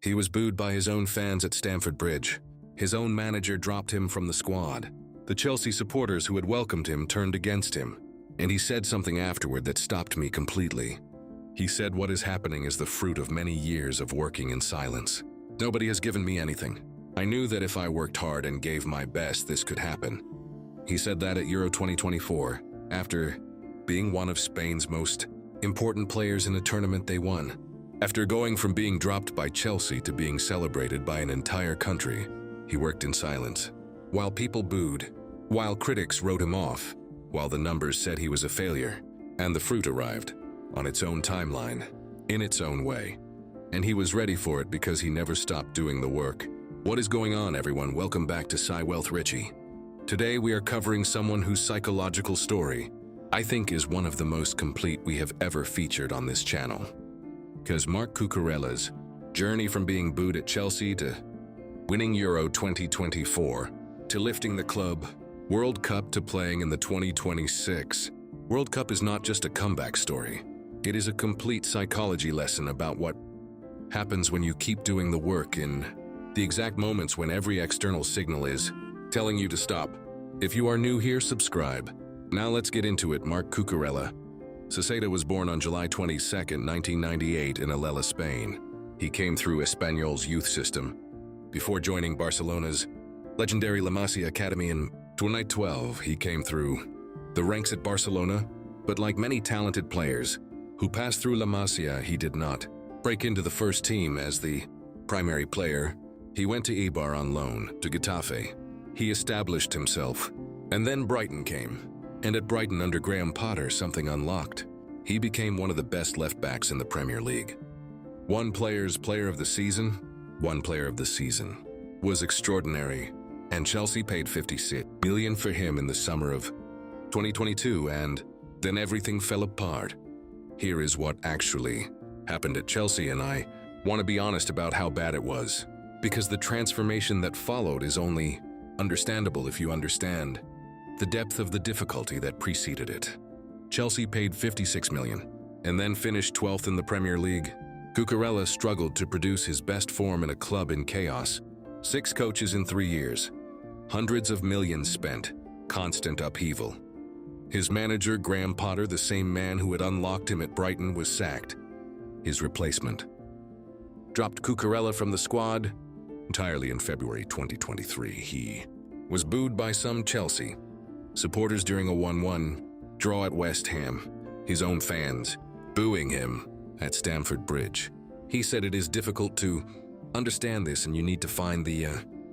He was booed by his own fans at Stamford Bridge. His own manager dropped him from the squad. The Chelsea supporters who had welcomed him turned against him. And he said something afterward that stopped me completely. He said, "What is happening is the fruit of many years of working in silence. Nobody has given me anything. I knew that if I worked hard and gave my best, this could happen." He said that at Euro 2024, after being one of Spain's most important players in a tournament they won. After going from being dropped by Chelsea to being celebrated by an entire country, he worked in silence. While people booed, while critics wrote him off, while the numbers said he was a failure, and the fruit arrived, on its own timeline, in its own way. And he was ready for it because he never stopped doing the work. What is going on, everyone? Welcome back to PsyWealth Richie. Today we are covering someone whose psychological story, I think, is one of the most complete we have ever featured on this channel. Because Marc Cucurella's journey from being booed at Chelsea to winning Euro 2024, to lifting the club World Cup to playing in the 2026 World Cup is not just a comeback story. It is a complete psychology lesson about what happens when you keep doing the work in the exact moments when every external signal is telling you to stop. If you are new here, subscribe. Now let's get into it. Marc Cucurella. Ceseda was born on July 22, 1998 in Alella, Spain. He came through Espanyol's youth system before joining Barcelona's legendary La Masia Academy in 2012. He came through the ranks at Barcelona, but like many talented players who passed through La Masia, he did not break into the first team as the primary player. He went to Eibar on loan to Getafe. He established himself, and then Brighton came. And at Brighton under Graham Potter, something unlocked. He became one of the best left-backs in the Premier League. One player's player of the season was extraordinary, and Chelsea paid $56 million for him in the summer of 2022, and then everything fell apart. Here is what actually happened at Chelsea, and I want to be honest about how bad it was, because the transformation that followed is only understandable if you understand the depth of the difficulty that preceded it. Chelsea paid $56 million and then finished 12th in the Premier League. Cucurella struggled to produce his best form in a club in chaos. 6 coaches in 3 years. Hundreds of millions spent. Constant upheaval. His manager, Graham Potter, the same man who had unlocked him at Brighton, was sacked. His replacement dropped Cucurella from the squad entirely in February 2023. He was booed by some Chelsea supporters during a 1-1 draw at West Ham, his own fans booing him at Stamford Bridge. He said it is difficult to understand this and you need to find the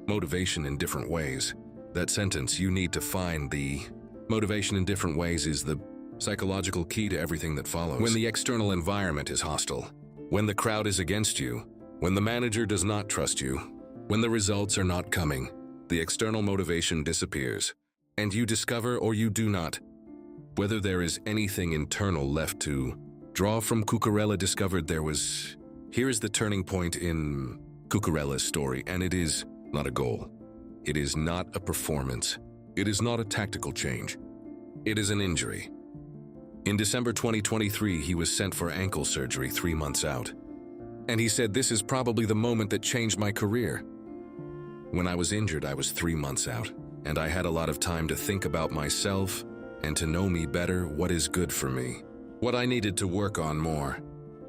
motivation in different ways. That sentence, "you need to find the motivation in different ways," is the psychological key to everything that follows. When the external environment is hostile, when the crowd is against you, when the manager does not trust you, when the results are not coming, the external motivation disappears. And you discover, or you do not, whether there is anything internal left to draw from. Cucurella discovered there was. Here is the turning point in Cucurella's story, and it is not a goal. It is not a performance. It is not a tactical change. It is an injury. In December 2023, he was sent for ankle surgery 3 months out. And he said, "This is probably the moment that changed my career. When I was injured, I was 3 months out. And I had a lot of time to think about myself and to know me better, what is good for me, what I needed to work on more.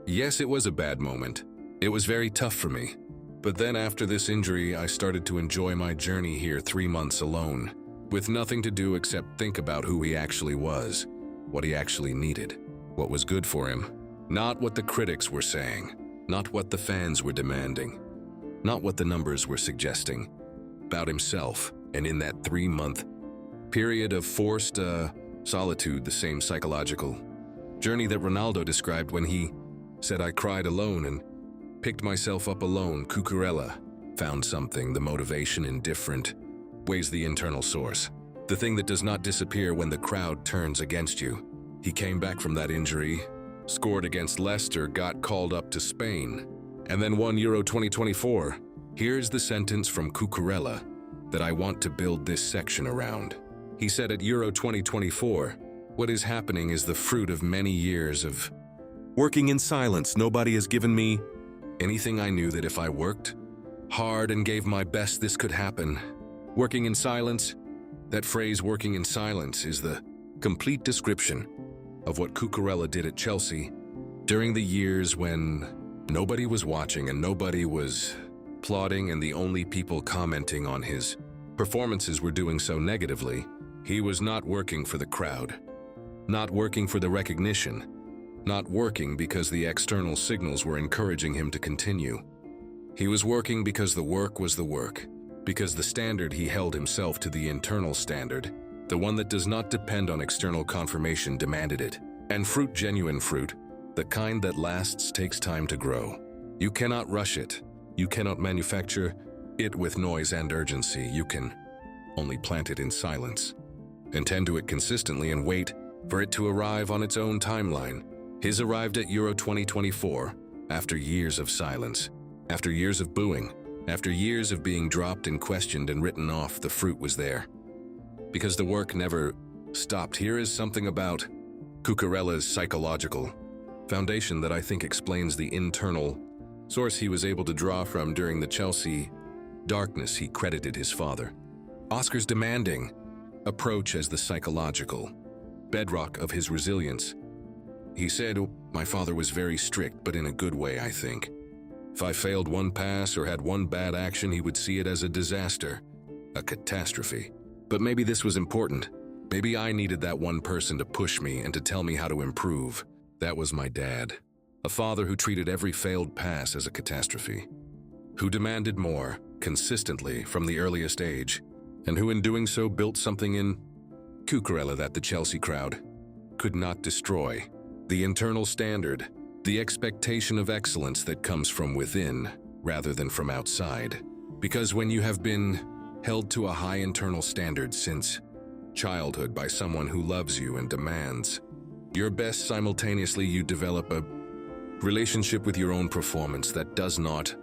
Yes, it was a bad moment. It was very tough for me. But then after this injury, I started to enjoy my journey here 3 months alone, with nothing to do except think about who he actually was, what he actually needed, what was good for him, not what the critics were saying, not what the fans were demanding, not what the numbers were suggesting, about himself." And in that 3-month period of forced solitude, the same psychological journey that Ronaldo described when he said, "I cried alone and picked myself up alone," Cucurella found something, the motivation in different ways, the internal source, the thing that does not disappear when the crowd turns against you. He came back from that injury, scored against Leicester, got called up to Spain, and then won Euro 2024. Here's the sentence from Cucurella that I want to build this section around. He said at Euro 2024, "What is happening is the fruit of many years of working in silence. Nobody has given me Anything I knew that if I worked hard and gave my best, this could happen. Working in silence, that phrase working in silence is the complete description of what Cucurella did at Chelsea during the years when nobody was watching and nobody was applauding, and the only people commenting on his performances were doing so negatively. He was not working for the crowd, not working for the recognition, not working because the external signals were encouraging him to continue. He was working because the work was the work, because the standard he held himself to, the internal standard, the one that does not depend on external confirmation, demanded it. And fruit, genuine fruit, the kind that lasts, takes time to grow. You cannot rush it. You cannot manufacture it with noise and urgency. You can only plant it in silence and tend to it consistently and wait for it to arrive on its own timeline. His arrived at Euro 2024 after years of silence, after years of booing, after years of being dropped and questioned and written off. The fruit was there because the work never stopped. Here is something about Cucurella's psychological foundation that I think explains the internal source he was able to draw from during the Chelsea darkness. He credited his father Oscar's demanding approach as the psychological bedrock of his resilience. He said, "My father was very strict, but in a good way, I think. If I failed one pass or had one bad action, he would see it as a disaster, a catastrophe. But maybe this was important. Maybe I needed that one person to push me and to tell me how to improve. That was my dad. A father who treated every failed pass as a catastrophe, who demanded more consistently from the earliest age, and who in doing so built something in Cucurella that the Chelsea crowd could not destroy. The internal standard, the expectation of excellence that comes from within rather than from outside. Because when you have been held to a high internal standard since childhood by someone who loves you and demands your best, simultaneously you develop a relationship with your own performance that does not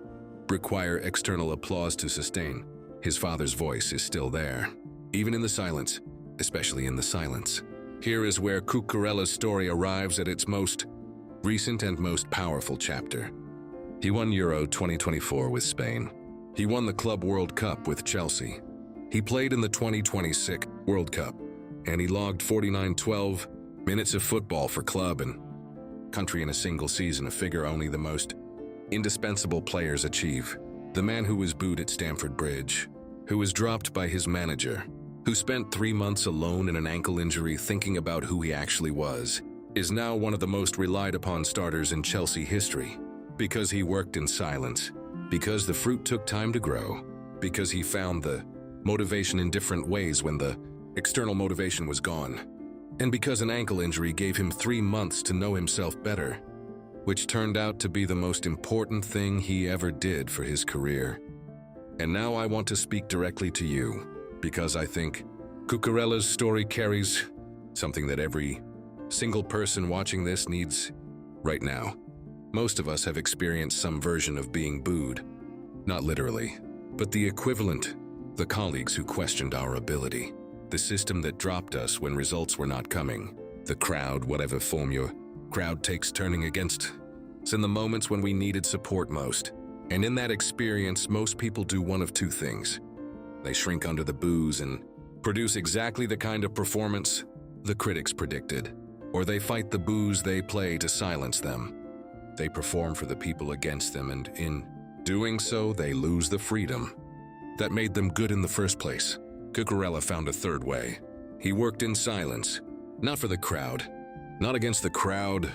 require external applause to sustain. His father's voice is still there, even in the silence, especially in the silence. Here is where Cucurella's story arrives at its most recent and most powerful chapter. He won Euro 2024 with Spain. He won the Club World Cup with Chelsea. He played in the 2026 World Cup, and he logged 49-12 minutes of football for club and country in a single season, a figure only the most indispensable players achieve. The man who was booed at Stamford Bridge, who was dropped by his manager, who spent 3 months alone in an ankle injury thinking about who he actually was, is now one of the most relied upon starters in Chelsea history. Because he worked in silence, because the fruit took time to grow, because he found the motivation in different ways when the external motivation was gone, and because an ankle injury gave him 3 months to know himself better, which turned out to be the most important thing he ever did for his career. And now I want to speak directly to you, because I think Cucurella's story carries something that every single person watching this needs right now. Most of us have experienced some version of being booed, not literally, but the equivalent, the colleagues who questioned our ability, the system that dropped us when results were not coming, the crowd, whatever form your crowd takes, turning against us in the moments when we needed support most. And in that experience, most people do one of two things. They shrink under the boos and produce exactly the kind of performance the critics predicted, or they fight the boos they play to silence them. They perform for the people against them, and in doing so, they lose the freedom that made them good in the first place. Cucurella found a third way. He worked in silence, not for the crowd, not against the crowd,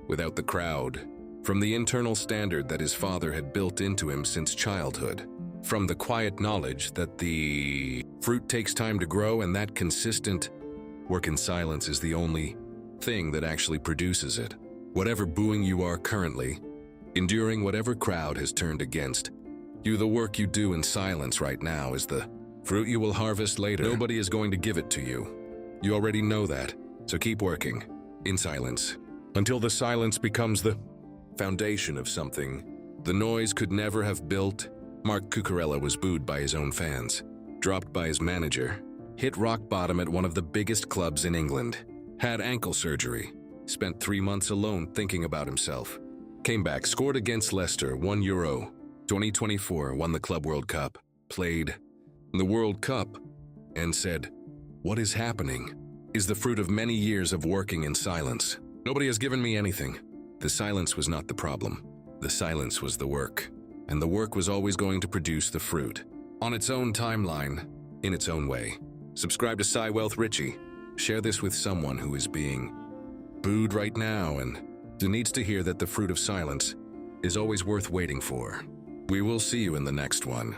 without the crowd, from the internal standard that his father had built into him since childhood, from the quiet knowledge that the fruit takes time to grow and that consistent work in silence is the only thing that actually produces it. Whatever booing you are currently, enduring whatever crowd has turned against you, the work you do in silence right now is the fruit you will harvest later. Nobody is going to give it to you. You already know that, so keep working in silence until the silence becomes the foundation of something the noise could never have built. Marc Cucurella was booed by his own fans, dropped by his manager, hit rock bottom at one of the biggest clubs in England, had ankle surgery, spent 3 months alone thinking about himself. Came back, scored against Leicester, €1. 2024, won the Club World Cup, played the World Cup, and said, "What is happening is the fruit of many years of working in silence. Nobody has given me anything." The silence was not the problem. The silence was the work. And the work was always going to produce the fruit. On its own timeline, in its own way. Subscribe to PsyWealth Richie. Share this with someone who is being booed right now and who needs to hear that the fruit of silence is always worth waiting for. We will see you in the next one.